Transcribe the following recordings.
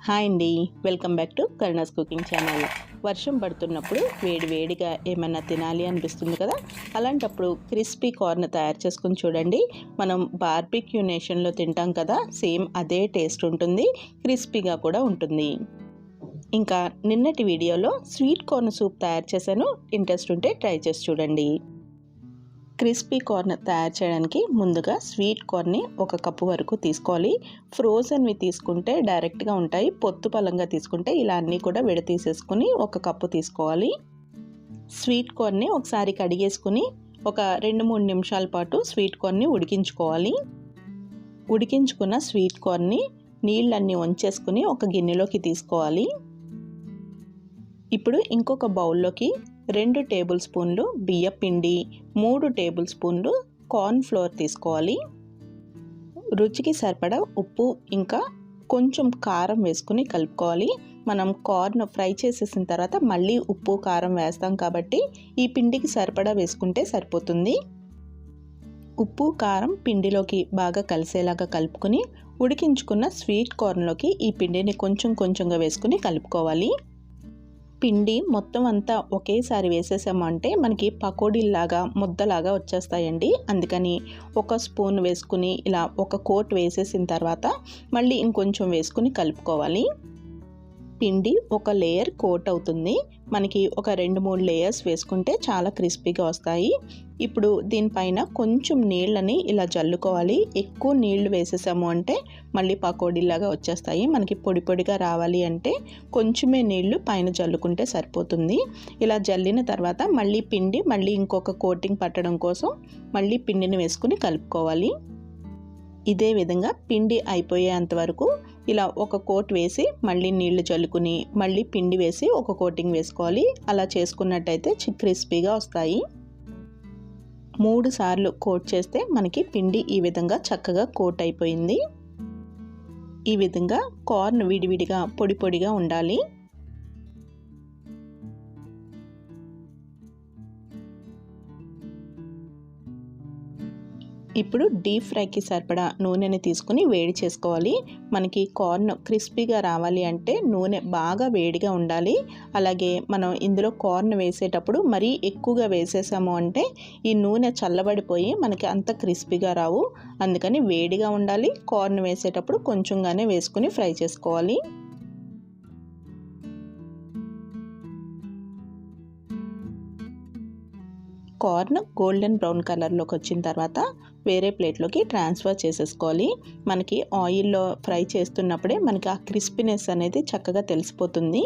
Hi అండి, welcome back to Karuna's cooking channel. వర్షం పడుతున్నప్పుడు వేడిగా ఏమన్నా తినాలి అనిపిస్తుంది కదా. అలాంటప్పుడు క్రిస్పీ కార్న్ తయారు చేసుకుని చూడండి. మనం బార్బిక్యూ నేషన్లో తింటాం కదా, సేమ్ అదే టేస్ట్ ఉంటుంది, క్రిస్పీగా కూడా ఉంటుంది. ఇంకా నిన్నటి వీడియోలో స్వీట్ కార్న్ సూప్ తయారు చేశాను, ఇంట్రెస్ట్ ఉంటే ట్రై చేసి చూడండి. క్రిస్పీ కార్న్ తయారు చేయడానికి ముందుగా స్వీట్ కార్న్ని 1 కప్పు వరకు తీసుకోవాలి. ఫ్రోజన్వి తీసుకుంటే డైరెక్ట్గా ఉంటాయి, పొత్తు పలంగా తీసుకుంటే ఇలా అన్నీ కూడా విడతీసేసుకుని 1 కప్పు తీసుకోవాలి. స్వీట్ కార్న్ని ఒకసారి కడిగేసుకుని ఒక 2-3 నిమిషాల పాటు స్వీట్ కార్న్ని ఉడికించుకోవాలి. ఉడికించుకున్న స్వీట్ కార్న్ని నీళ్ళన్నీ వంచేసుకుని ఒక గిన్నెలోకి తీసుకోవాలి. ఇప్పుడు ఇంకొక బౌల్లోకి 2 టేబుల్ స్పూన్లు బియ్యం పిండి, 3 టేబుల్ స్పూన్లు కార్న్ ఫ్లోర్ తీసుకోవాలి. రుచికి సరిపడా ఉప్పు ఇంకా కొంచెం కారం వేసుకుని కలుపుకోవాలి. మనం కార్న్ ఫ్రై చేసేసిన తర్వాత మళ్ళీ ఉప్పు కారం వేస్తాం కాబట్టి ఈ పిండికి సరిపడా వేసుకుంటే సరిపోతుంది. ఉప్పు కారం పిండిలోకి బాగా కలిసేలాగా కలుపుకొని ఉడికించుకున్న స్వీట్ కార్న్లోకి ఈ పిండిని కొంచెంగా వేసుకుని కలుపుకోవాలి. పిండి మొత్తం అంతా ఒకేసారి వేసేసామంటే మనకి పకోడీలాగా ముద్దలాగా వచ్చేస్తాయండి. అందుకని 1 స్పూన్ వేసుకుని ఇలా 1 కోట్ వేసేసిన తర్వాత మళ్ళీ ఇంకొంచెం వేసుకుని కలుపుకోవాలి. పిండి ఒక లేయర్ కోట్ అవుతుంది, మనకి ఒక 2-3 లేయర్స్ వేసుకుంటే చాలా క్రిస్పీగా వస్తాయి. ఇప్పుడు దీనిపైన కొంచెం నీళ్ళని ఇలా జల్లుకోవాలి. ఎక్కువ నీళ్లు వేసేసాము అంటే మళ్ళీ పకోడీలాగా వచ్చేస్తాయి. మనకి పొడిగా రావాలి అంటే కొంచెమే నీళ్లు పైన జల్లుకుంటే సరిపోతుంది. ఇలా జల్లిన తర్వాత మళ్ళీ ఇంకొక కోటింగ్ పట్టడం కోసం మళ్ళీ పిండిని వేసుకుని కలుపుకోవాలి. ఇదే విధంగా పిండి అయిపోయేంత వరకు ఇలా 1 కోట్ వేసి మళ్ళీ నీళ్లు చల్లుకుని మళ్ళీ పిండి వేసి 1 కోటింగ్ వేసుకోవాలి. అలా చేసుకున్నట్టయితే క్రిస్పీగా వస్తాయి. 3 సార్లు కోట్ చేస్తే మనకి పిండి ఈ విధంగా చక్కగా కోట్ అయిపోయింది. ఈ విధంగా కార్న్ విడివిడిగా పొడిగా ఉండాలి. ఇప్పుడు డీప్ ఫ్రైకి సరిపడా నూనెని తీసుకుని వేడి చేసుకోవాలి. మనకి కార్న్ క్రిస్పీగా రావాలి అంటే నూనె బాగా వేడిగా ఉండాలి. అలాగే మనం ఇందులో కార్న్ వేసేటప్పుడు మరీ ఎక్కువగా వేసేసాము అంటే ఈ నూనె చల్లబడిపోయి మనకి అంత క్రిస్పీగా రావు. అందుకని వేడిగా ఉండాలి. కార్న్ వేసేటప్పుడు కొంచెంగానే వేసుకుని ఫ్రై చేసుకోవాలి. కార్న్ గోల్డెన్ బ్రౌన్ కలర్లోకి వచ్చిన తర్వాత వేరే ప్లేట్లోకి ట్రాన్స్ఫర్ చేసేసుకోవాలి. మనకి ఆయిల్లో ఫ్రై చేస్తున్నప్పుడే మనకి ఆ క్రిస్పీనెస్ అనేది చక్కగా తెలిసిపోతుంది.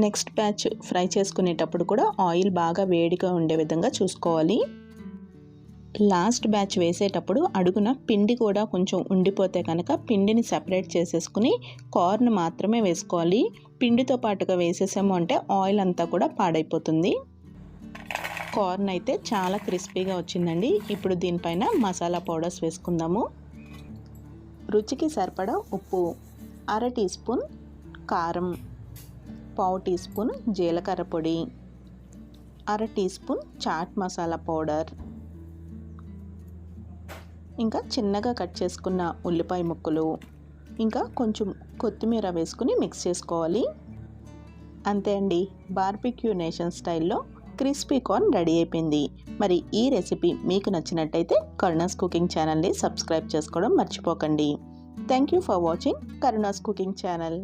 నెక్స్ట్ బ్యాచ్ ఫ్రై చేసుకునేటప్పుడు కూడా ఆయిల్ బాగా వేడిగా ఉండే విధంగా చూసుకోవాలి. లాస్ట్ బ్యాచ్ వేసేటప్పుడు అడుగున పిండి కూడా కొంచెం ఉండిపోతే కనుక పిండిని సెపరేట్ చేసేసుకుని కార్న్ మాత్రమే వేసుకోవాలి. పిండితో పాటుగా వేసేసాము అంటే ఆయిల్ అంతా కూడా పాడైపోతుంది. కార్న్ అయితే చాలా క్రిస్పీగా వచ్చిందండి. ఇప్పుడు దీనిపైన మసాలా పౌడర్స్ వేసుకుందాము. రుచికి సరిపడా ఉప్పు, 1/2 టీ స్పూన్ కారం, 1/4 టీ స్పూన్ జీలకర్ర పొడి, 1/2 teaspoon chaat masala powder, ఇంకా చిన్నగా కట్ చేసుకున్న ఉల్లిపాయ ముక్కలు, ఇంకా కొంచెం కొత్తిమీర వేసుకుని మిక్స్ చేసుకోవాలి. అంతే అండి, బార్బిక్యూ నేషన్ స్టైల్లో క్రిస్పీ కార్న్ రెడీ అయిపోయింది. మరి ఈ రెసిపీ మీకు నచ్చినట్టయితే కరుణాస్ కుకింగ్ ఛానల్ని సబ్స్క్రైబ్ చేసుకోవడం మర్చిపోకండి. Thank you for watching Karuna's cooking channel.